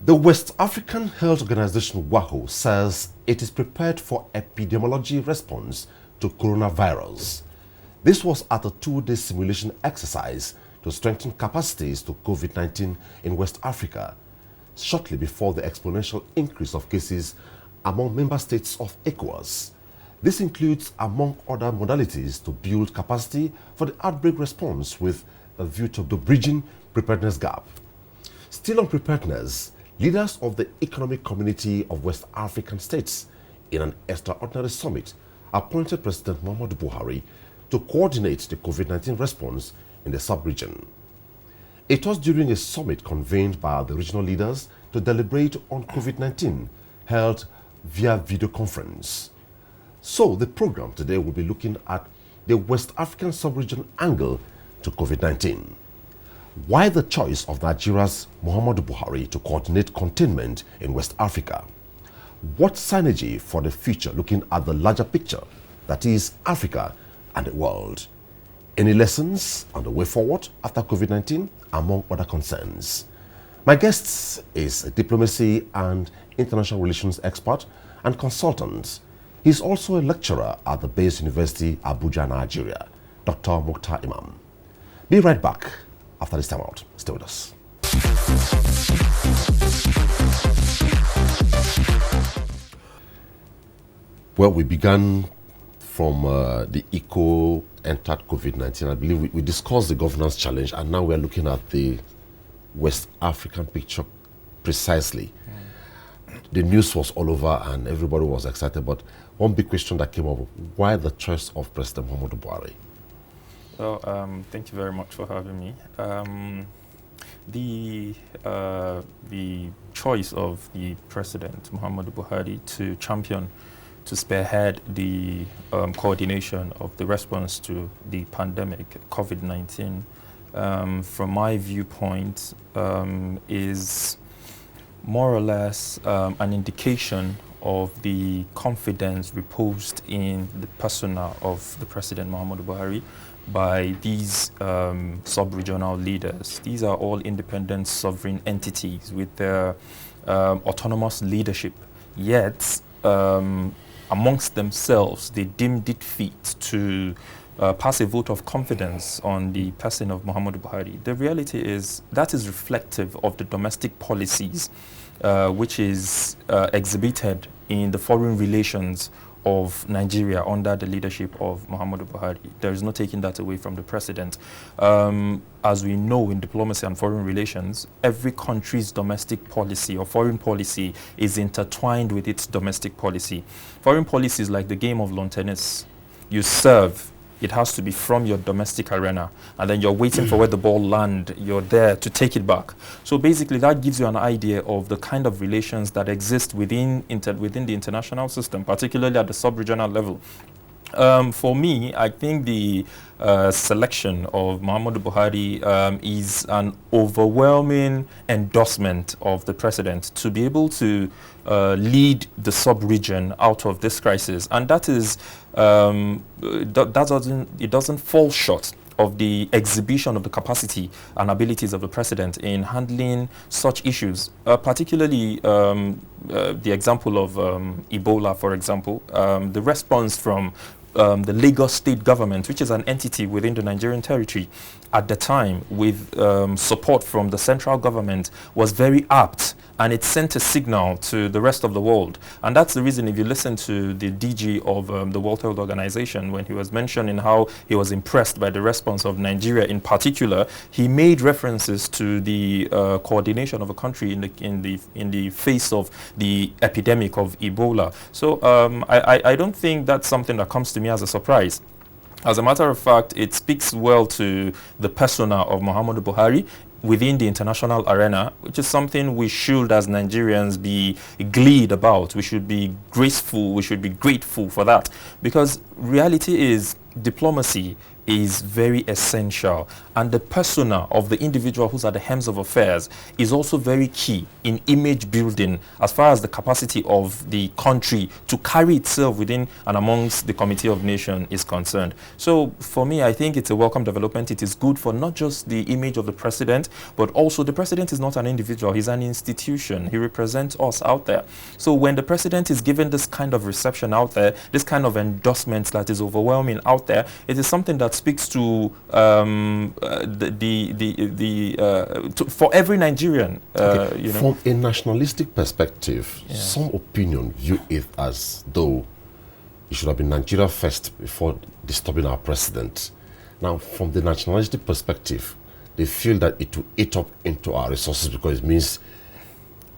The West African Health Organization WAHO says it is prepared for epidemiology response to coronavirus. This was at a two-day simulation exercise to strengthen capacities to COVID-19 in West Africa, shortly before the exponential increase of cases among member states of Ecowas. This includes, among other modalities, to build capacity for the outbreak response with a view to the bridging preparedness gap. Still on preparedness, leaders of the Economic Community of West African States in an extraordinary summit appointed President Muhammadu Buhari to coordinate the COVID-19 response in the sub-region. It was during a summit convened by the regional leaders to deliberate on COVID-19 held via video conference. So the program today will be looking at the West African sub-region angle to COVID-19. Why the choice of Nigeria's Muhammadu Buhari to coordinate containment in West Africa? What synergy for the future looking at the larger picture, that is Africa and the world? Any lessons on the way forward after COVID-19, among other concerns? My guest is a diplomacy and international relations expert and consultant. He's also a lecturer at the Bayes University, Abuja, Nigeria, Dr. Mukhtar Imam. Be right back after this time out. Stay with us. Well, we began from the ECO entered COVID-19. I believe we discussed the governance challenge, and now we're looking at the West African picture precisely. The news was all over and everybody was excited, but one big question that came up, why the choice of President Muhammadu Buhari? Well, thank you very much for having me. The choice of the President, Muhammadu Buhari, to champion, to spearhead the coordination of the response to the pandemic, COVID-19, from my viewpoint, is more or less an indication of the confidence reposed in the persona of the President Muhammadu Buhari by these sub-regional leaders. These are all independent sovereign entities with their autonomous leadership, yet amongst themselves they deemed it fit to pass a vote of confidence on the person of Muhammadu Buhari. The reality is that is reflective of the domestic policies which is exhibited in the foreign relations of Nigeria under the leadership of Muhammadu Buhari. There is no taking that away from the president. As we know in diplomacy and foreign relations, every country's domestic policy or foreign policy is intertwined with its domestic policy. Foreign policy is like the game of lawn tennis. You serve, it has to be from your domestic arena, and then you're waiting for where the ball lands. You're there to take it back. So basically that gives you an idea of the kind of relations that exist within the international system, particularly at the sub-regional level. For me, I think the selection of Muhammadu Buhari is an overwhelming endorsement of the president to be able to lead the sub-region out of this crisis, and that is it doesn't fall short of the exhibition of the capacity and abilities of the president in handling such issues, particularly the example of Ebola, for example. The response from the Lagos state government, which is an entity within the Nigerian territory at the time, with support from the central government, was very apt, and it sent a signal to the rest of the world. And that's the reason, if you listen to the DG of the World Health Organization, when he was mentioning how he was impressed by the response of Nigeria in particular, he made references to the coordination of a country in the face of the epidemic of Ebola. So I don't think that's something that comes to me as a surprise. As a matter of fact, it speaks well to the persona of Muhammadu Buhari within the international arena, which is something we should, as Nigerians, be gleed about. We should be graceful, we should be grateful for that. Because reality is, diplomacy is very essential, and the persona of the individual who's at the helms of affairs is also very key in image building as far as the capacity of the country to carry itself within and amongst the Committee of Nations is concerned. So for me, I think it's a welcome development. It is good for not just the image of the president, but also the president is not an individual, he's an institution. He represents us out there. So when the president is given this kind of reception out there, this kind of endorsement that is overwhelming out there, it is something that speaks to for every Nigerian. Okay. From a nationalistic perspective, some opinion view it as though it should have been Nigeria first before disturbing our president. Now, from the nationalistic perspective, they feel that it will eat up into our resources because it means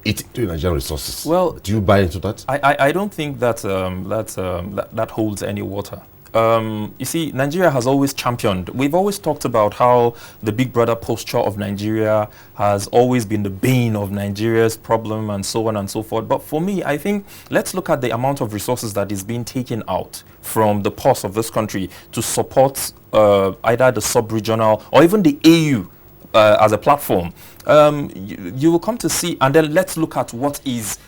eat into Nigerian resources. Well, do you buy into that? I don't think that that holds any water. You see, Nigeria has always championed. We've always talked about how the big brother posture of Nigeria has always been the bane of Nigeria's problem and so on and so forth. But for me, I think let's look at the amount of resources that is being taken out from the purse of this country to support either the sub-regional or even the AU as a platform. You will come to see, and then let's look at what is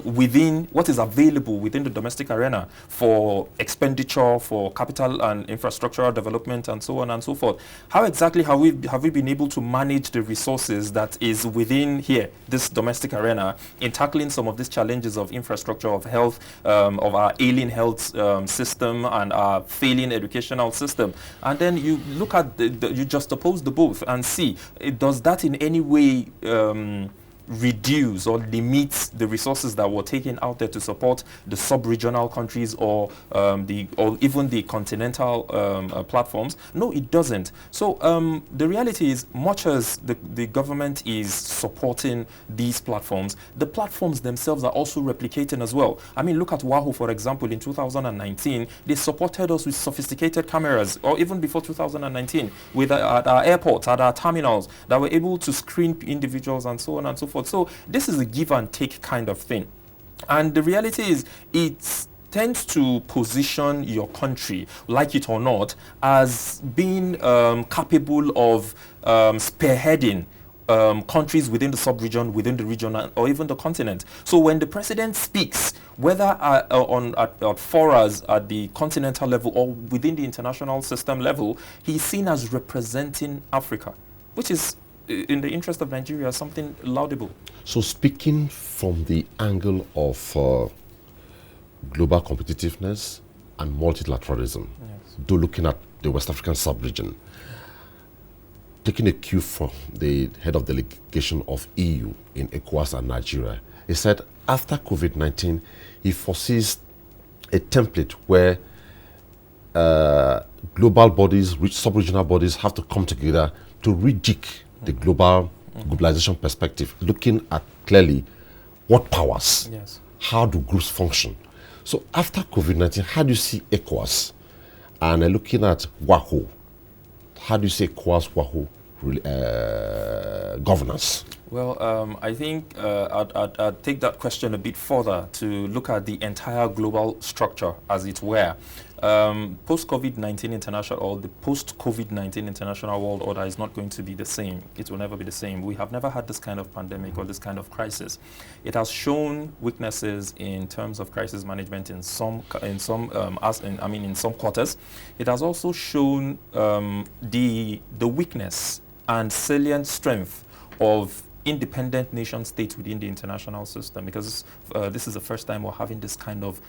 within what is available within the domestic arena for expenditure, for capital and infrastructural development, and so on and so forth. How exactly have we been able to manage the resources that is within here, this domestic arena, in tackling some of these challenges of infrastructure, of health, of our ailing health system and our failing educational system? And then you look at you juxtapose the both and see, does that in any way reduce or limit the resources that were taken out there to support the sub-regional countries or even the continental platforms? No, it doesn't. So the reality is, much as the government is supporting these platforms, the platforms themselves are also replicating as well. I mean, look at Wahoo, for example. In 2019, they supported us with sophisticated cameras, or even before 2019, with at our airports, at our terminals, that were able to screen individuals and so on and so forth. So this is a give and take kind of thing. And the reality is, it tends to position your country, like it or not, as being capable of spearheading countries within the sub-region, within the region, or even the continent. So when the president speaks, whether at forums at the continental level or within the international system level, he's seen as representing Africa, which is, in the interest of Nigeria, something laudable. So speaking from the angle of global competitiveness and multilateralism, though looking at the West African sub-region, taking a cue from the head of delegation of EU in Ecowas and Nigeria, he said after COVID-19, he foresees a template where global bodies, sub-regional bodies have to come together to rejig the globalization perspective, looking at clearly what powers, how do groups function. So after COVID-19, how do you see ECOWAS? And looking at WAHO, how do you see ECOWAS, WAHO governance? Well, I think I'd take that question a bit further to look at the entire global structure, as it were. Post-COVID-19 international, or the post-COVID-19 international world order is not going to be the same. It will never be the same. We have never had this kind of pandemic or this kind of crisis. It has shown weaknesses in terms of crisis management in some quarters. It has also shown the weakness and salient strength of independent nation states within the international system, because this is the first time we're having this kind of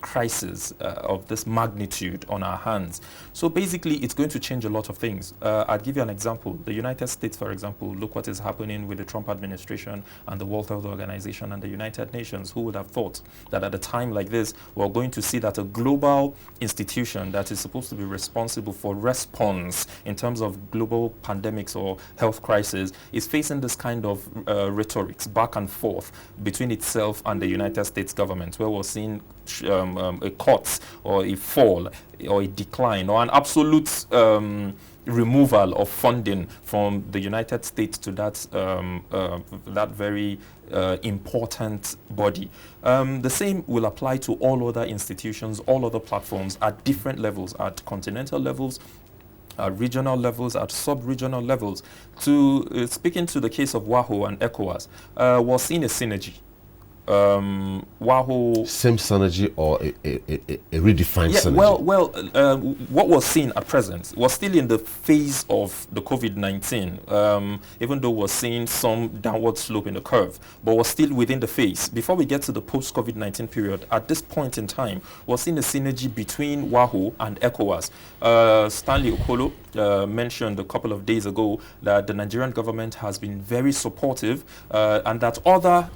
crisis of this magnitude on our hands. So basically, it's going to change a lot of things. I'll give you an example. The United States, for example, look what is happening with the Trump administration and the World Health Organization and the United Nations. Who would have thought that at a time like this, we're going to see that a global institution that is supposed to be responsible for response in terms of global pandemics or health crisis is facing this kind of rhetorics back and forth between itself and the United States government. government, where we're seeing a cut or a fall or a decline or an absolute removal of funding from the United States to that very important body. The same will apply to all other institutions, all other platforms at different levels, at continental levels, at regional levels, at sub-regional levels. To speaking to the case of WAHO and Ecowas, we're seeing a synergy. WAHO... Same synergy or a redefined synergy? What we're seeing at present, we're still in the phase of the COVID-19, even though we're seeing some downward slope in the curve, but we're still within the phase. Before we get to the post-COVID-19 period, at this point in time, we're seeing a synergy between WAHO and Ecowas. Stanley Okolo mentioned a couple of days ago that the Nigerian government has been very supportive and that other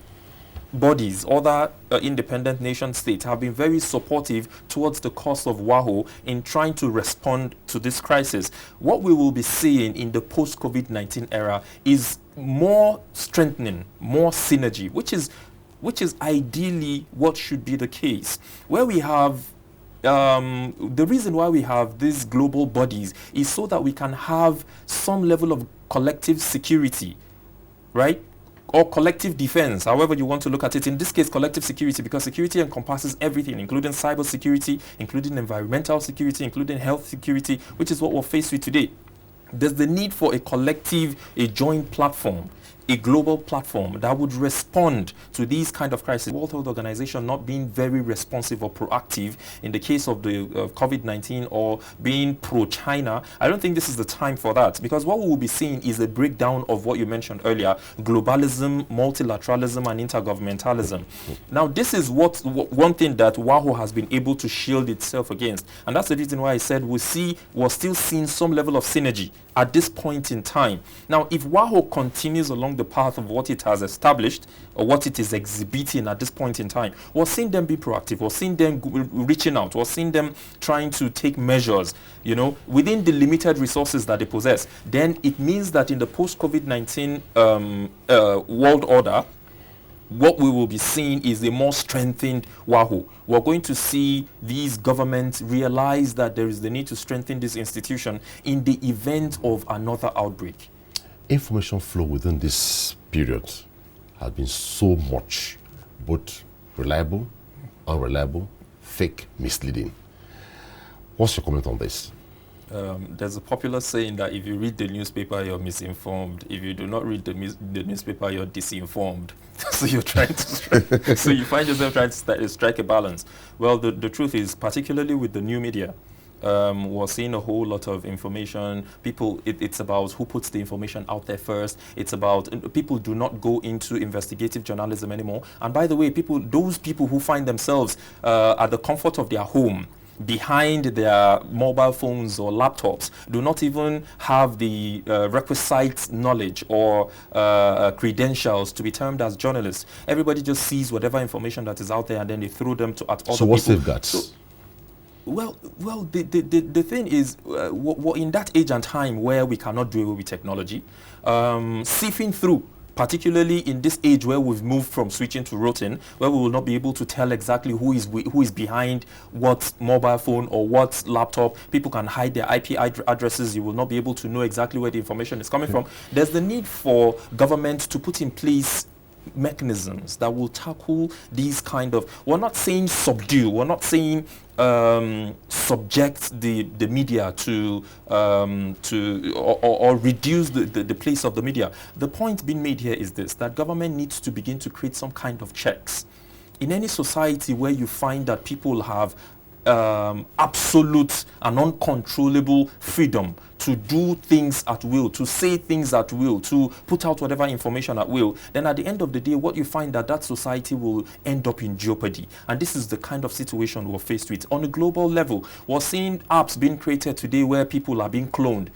bodies, other independent nation states have been very supportive towards the cause of WAHO in trying to respond to this crisis. What we will be seeing in the post-COVID-19 era is more strengthening, more synergy, which is ideally what should be the case. Where we have the reason why we have these global bodies is so that we can have some level of collective security, right? Or collective defense, however you want to look at it. In this case, collective security, because security encompasses everything, including cyber security, including environmental security, including health security, which is what we're faced with today. There's the need for a collective, a joint platform, a global platform that would respond to these kind of crises. World Health Organization not being very responsive or proactive in the case of the COVID-19 or being pro-China, I don't think this is the time for that, because what we will be seeing is a breakdown of what you mentioned earlier: globalism, multilateralism, and intergovernmentalism. Now, this is one thing that WAHO has been able to shield itself against, and that's the reason why I said we're still seeing some level of synergy at this point in time. Now, if WAHO continues along the path of what it has established or what it is exhibiting at this point in time, we're seeing them be proactive, we're seeing them reaching out, we're seeing them trying to take measures, within the limited resources that they possess. Then it means that in the post-COVID-19 world order, what we will be seeing is a more strengthened WAHO. We're going to see these governments realize that there is the need to strengthen this institution in the event of another outbreak. Information flow within this period has been so much, both reliable, unreliable, fake, misleading. What's your comment on this? There's a popular saying that if you read the newspaper, you're misinformed. If you do not read the newspaper, you're disinformed. So you're trying to so you find yourself trying to strike a balance. Well, the truth is, particularly with the new media, we're seeing a whole lot of information. It's about who puts the information out there first. It's about people do not go into investigative journalism anymore. And by the way, those people who find themselves at the comfort of their home, behind their mobile phones or laptops, do not even have the requisite knowledge or credentials to be termed as journalists. Everybody just sees whatever information that is out there and then they throw them at other people. So what safeguards? Well, the thing is, we're in that age and time where we cannot do away with technology. Sifting through, particularly in this age where we've moved from switching to routing, where we will not be able to tell exactly who is behind what mobile phone or what laptop. People can hide their IP addresses. You will not be able to know exactly where the information is coming from. There's the need for government to put in place mechanisms that will tackle these kind of, we're not saying subdue, we're not saying subject the media to or reduce the place of the media. The point being made here is this, that government needs to begin to create some kind of checks. In any society where you find that people have absolute and uncontrollable freedom to do things at will, to say things at will, to put out whatever information at will, then at the end of the day, what you find that society will end up in jeopardy. And this is the kind of situation we're faced with. On a global level, we're seeing apps being created today where people are being cloned.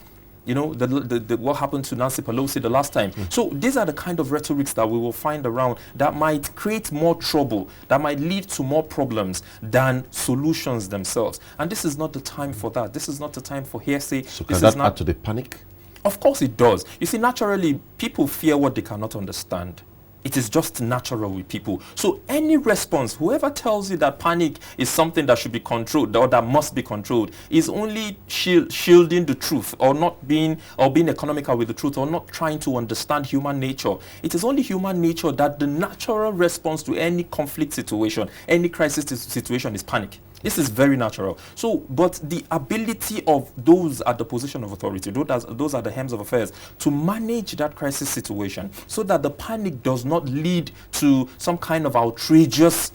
What happened to Nancy Pelosi the last time. So these are the kind of rhetorics that we will find around that might create more trouble, that might lead to more problems than solutions themselves. And this is not the time for that. This is not the time for hearsay. So can that add to the panic? Of course it does. You see, naturally, people fear what they cannot understand. It is just natural with people. So any response, whoever tells you that panic is something that should be controlled or that must be controlled, is only shielding the truth, or being economical with the truth, or not trying to understand human nature. It is only human nature that the natural response to any conflict situation, any crisis situation, is panic. This is very natural. So, but the ability of those at the position of authority, those are the helms of affairs, to manage that crisis situation so that the panic does not lead to some kind of outrageous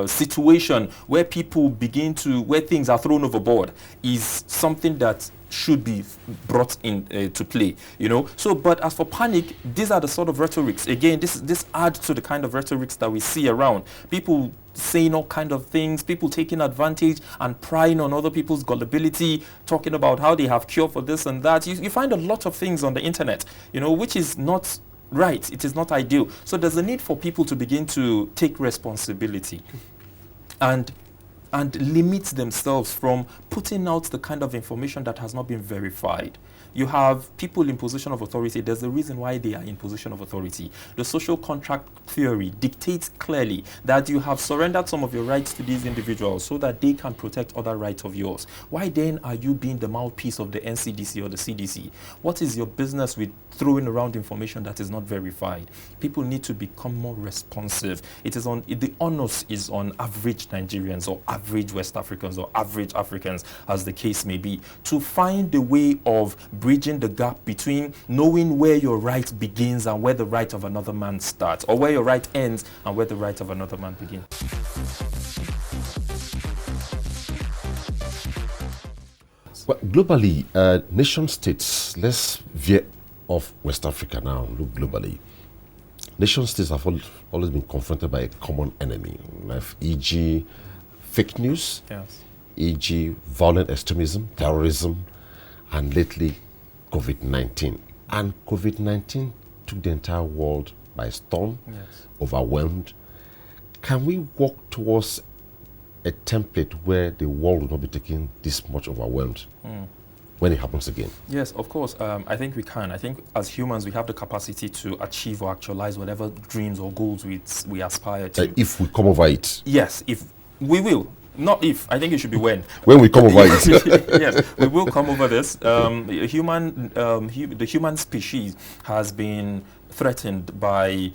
situation where where things are thrown overboard, is something that should be brought in to play, So, but as for panic, these are the sort of rhetorics. Again, this adds to the kind of rhetorics that we see around. People saying all kind of things, people taking advantage and prying on other people's gullibility, talking about how they have cure for this and that. You find a lot of things on the internet, which is not right. It is not ideal. So there's a need for people to begin to take responsibility and limit themselves from putting out the kind of information that has not been verified. You have people in position of authority. There's a reason why they are in position of authority. The social contract theory dictates clearly that you have surrendered some of your rights to these individuals so that they can protect other rights of yours. Why then are you being the mouthpiece of the NCDC or the CDC? What is your business with throwing around information that is not verified? People need to become more responsive. The onus is on average Nigerians or average West Africans or average Africans, as the case may be, to find a way of bridging the gap between knowing where your right begins and where the right of another man starts, or where your right ends and where the right of another man begins. Well, globally, nation states, let's veer off West Africa now, look globally. Nation states have always been confronted by a common enemy, e.g. fake news, yes, e.g. violent extremism, terrorism, and lately COVID-19. And COVID-19 took the entire world by storm, yes, overwhelmed. Can we walk towards a template where the world will not be taken this much overwhelmed when it happens again? Yes, of course. I think we can. I think as humans, we have the capacity to achieve or actualize whatever dreams or goals we aspire to. If we come over it. Yes, if we will. Not if. I think it should be when. When we come over it. Yes, we will come over this. The human species has been threatened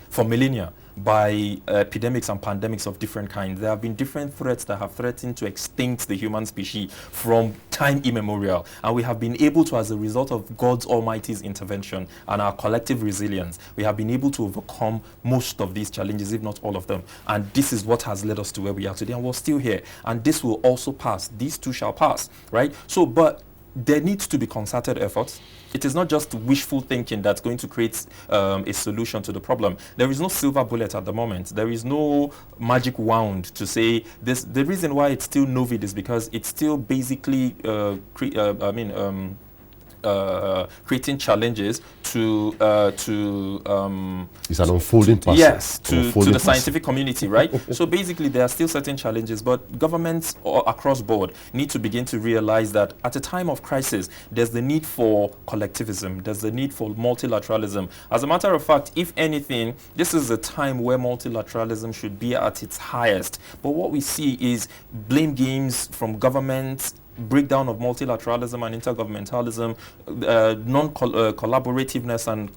for millennia by epidemics and pandemics of different kinds. There have been different threats that have threatened to extinct the human species from time immemorial. And we have been able to, as a result of God's Almighty's intervention and our collective resilience, we have been able to overcome most of these challenges, if not all of them. And this is what has led us to where we are today. And we're still here. And this will also pass. These too shall pass, right? So, but there needs to be concerted efforts. It is not just wishful thinking that's going to create a solution to the problem. There is no silver bullet at the moment. There is no magic wand to say this. The reason why it's still novid is because it's still basically creating challenges to it's an unfolding process. Yes, to the scientific community, right? So basically, there are still certain challenges, but governments across board need to begin to realize that at a time of crisis, there's the need for collectivism. There's the need for multilateralism. As a matter of fact, if anything, this is a time where multilateralism should be at its highest. But what we see is blame games from governments, breakdown of multilateralism and intergovernmentalism, non-collaborativeness and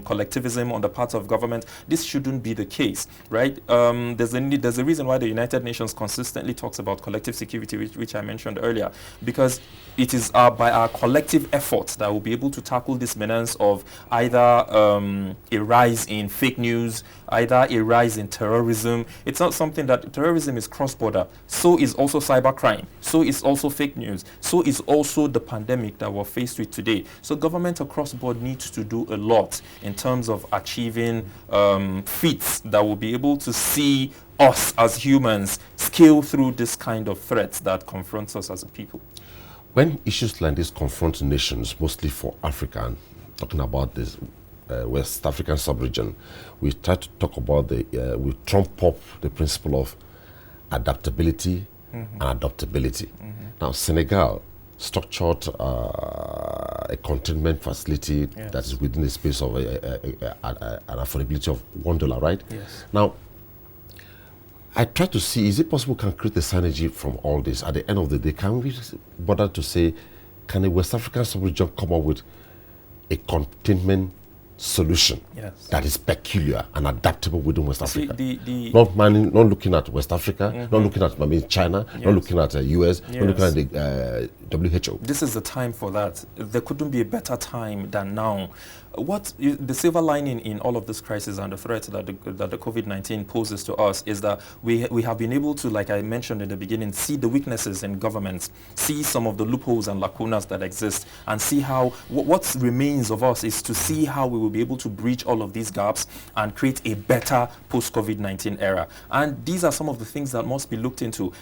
collectivism on the part of government. This shouldn't be the case, right? There's a reason why the United Nations consistently talks about collective security, which I mentioned earlier, because it is by our collective efforts that we'll be able to tackle this menace of either a rise in fake news, either a rise in terrorism. It's not something that terrorism is cross-border. So is also cybercrime. So is also fake news. So is also the pandemic that we're faced with today. So government across the board needs to do a lot in terms of achieving feats that will be able to see us as humans scale through this kind of threats that confronts us as a people. When issues like this confront nations, mostly for Africa, talking about this West African sub-region, we try to talk about we trump up the principle of adaptability, and adaptability. Now, Senegal structured a containment facility that is within the space of an affordability of $1, right? Yes. Now, I try to see, is it possible we can create a synergy from all this? At the end of the day, can we bother to say, can the West African sub-region come up with a containment solution that is peculiar and adaptable within West Africa? Not looking at West Africa, not looking at China, not looking at the US, not looking at the WHO. This is the time for that. There couldn't be a better time than now. The silver lining in all of this crisis and the threat that the COVID-19 poses to us is that we have been able to, like I mentioned in the beginning, see the weaknesses in governments, see some of the loopholes and lacunas that exist, and see how what remains of us is to see how we will be able to bridge all of these gaps and create a better post-COVID-19 era. And these are some of the things that must be looked into.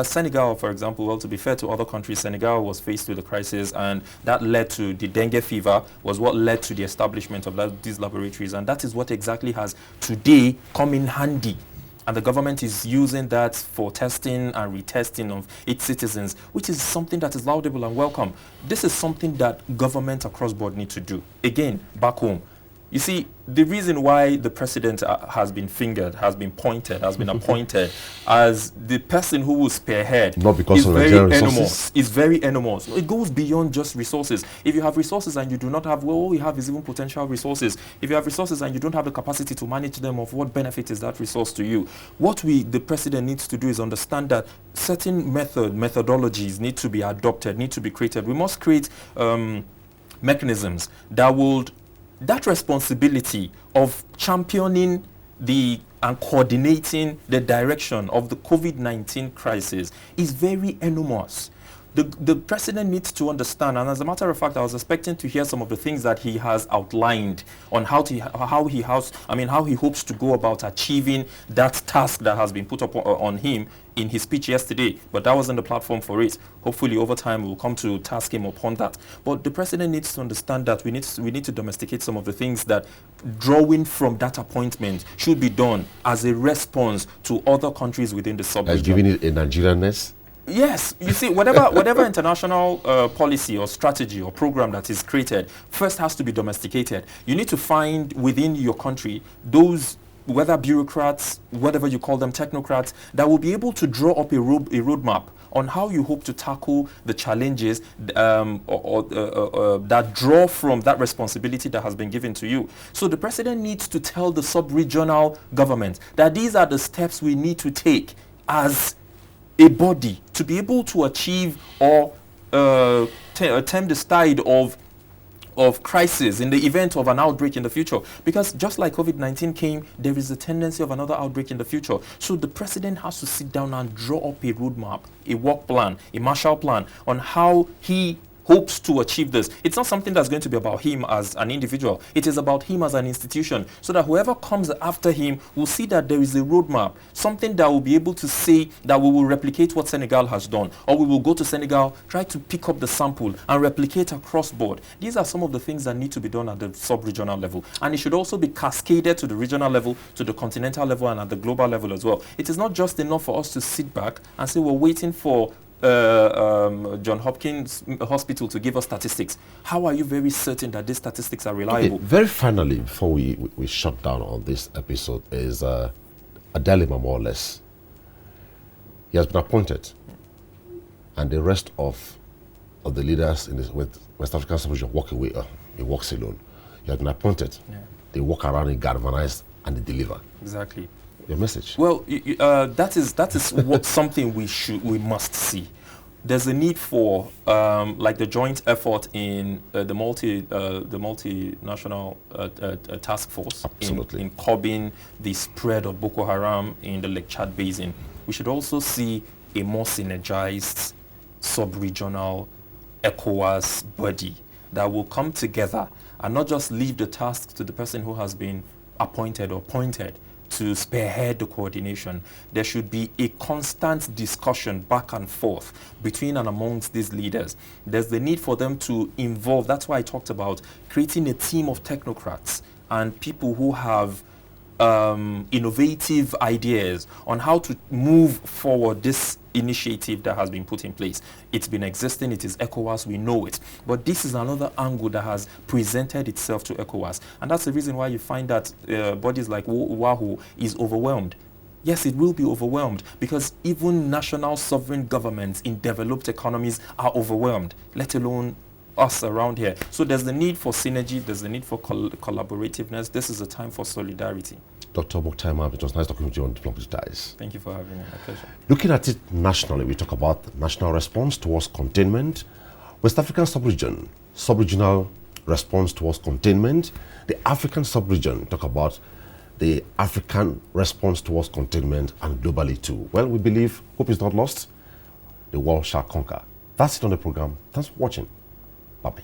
Senegal, for example, well, to be fair to other countries, Senegal was faced with a crisis, and that led to the dengue fever, was what led to the establishment of these laboratories, and that is what exactly has today come in handy. And the government is using that for testing and retesting of its citizens, which is something that is laudable and welcome. This is something that government across board need to do. Again, back home. You see, the reason why the president has been fingered, has been pointed, has been appointed as the person who will spearhead, not because of Nigerian resources. It's very enormous. It goes beyond just resources. If you have resources and you do not have, well, all we have is even potential resources. If you have resources and you don't have the capacity to manage them, of what benefit is that resource to you? What the president needs to do is understand that certain methodologies need to be adopted, need to be created. We must create mechanisms that responsibility of championing and coordinating the direction of the COVID-19 crisis is very enormous. The president needs to understand, and as a matter of fact, I was expecting to hear some of the things that he has outlined on how he hopes to go about achieving that task that has been put up on him in his speech yesterday, but that wasn't the platform for it. Hopefully over time we'll come to task him upon that. But the president needs to understand that we need to domesticate some of the things that, drawing from that appointment, should be done as a response to other countries within the sub-region. As giving it a Nigerianness? Yes, you see, whatever international policy or strategy or program that is created first has to be domesticated. You need to find within your country those, whether bureaucrats, whatever you call them, technocrats, that will be able to draw up a roadmap on how you hope to tackle the challenges that draw from that responsibility that has been given to you. So the president needs to tell the sub-regional government that these are the steps we need to take as a body to be able to achieve or turn the tide of crisis in the event of an outbreak in the future. Because just like COVID-19 came, there is a tendency of another outbreak in the future. So the president has to sit down and draw up a roadmap, a work plan, a Marshall plan on how he hopes to achieve this. It's not something that's going to be about him as an individual. It is about him as an institution, so that whoever comes after him will see that there is a roadmap, something that will be able to say that we will replicate what Senegal has done, or we will go to Senegal, try to pick up the sample and replicate across board. These are some of the things that need to be done at the sub-regional level, and it should also be cascaded to the regional level, to the continental level, and at the global level as well. It is not just enough for us to sit back and say we're waiting for John Hopkins Hospital to give us statistics. How are you very certain that these statistics are reliable? Okay, very finally, before we shut down on this episode, is a dilemma, more or less. He has been appointed, and the rest of the leaders in the West African sub-region walk away. He walks alone. He has been appointed. Yeah. They walk around, they galvanize, and they deliver. Exactly. Your message? Well, that is what something we must see. There's a need for like the joint effort in the multinational task force in curbing the spread of Boko Haram in the Lake Chad Basin. We should also see a more synergized sub-regional Ecowas body that will come together and not just leave the task to the person who has been appointed or appointed to spearhead the coordination. There should be a constant discussion back and forth between and amongst these leaders. There's the need for them to involve. That's why I talked about creating a team of technocrats and people who have innovative ideas on how to move forward this initiative that has been put in place. It's been existing, it is ECOWAS, we know it. But this is another angle that has presented itself to ECOWAS. And that's the reason why you find that bodies like WAHU is overwhelmed. Yes, it will be overwhelmed because even national sovereign governments in developed economies are overwhelmed, let alone us around here. So there's the need for synergy, there's the need for collaborativeness. This is a time for solidarity. Dr. Mukhtar, Imam, it was nice talking with you on Diplomacy Ties. Thank you for having me. My pleasure. Looking at it nationally, we talk about national response towards containment, West African sub-region, sub-regional response towards containment, the African sub-region, talk about the African response towards containment, and globally too. Well, we believe hope is not lost. The world shall conquer. That's it on the program. Thanks for watching. Bye-bye.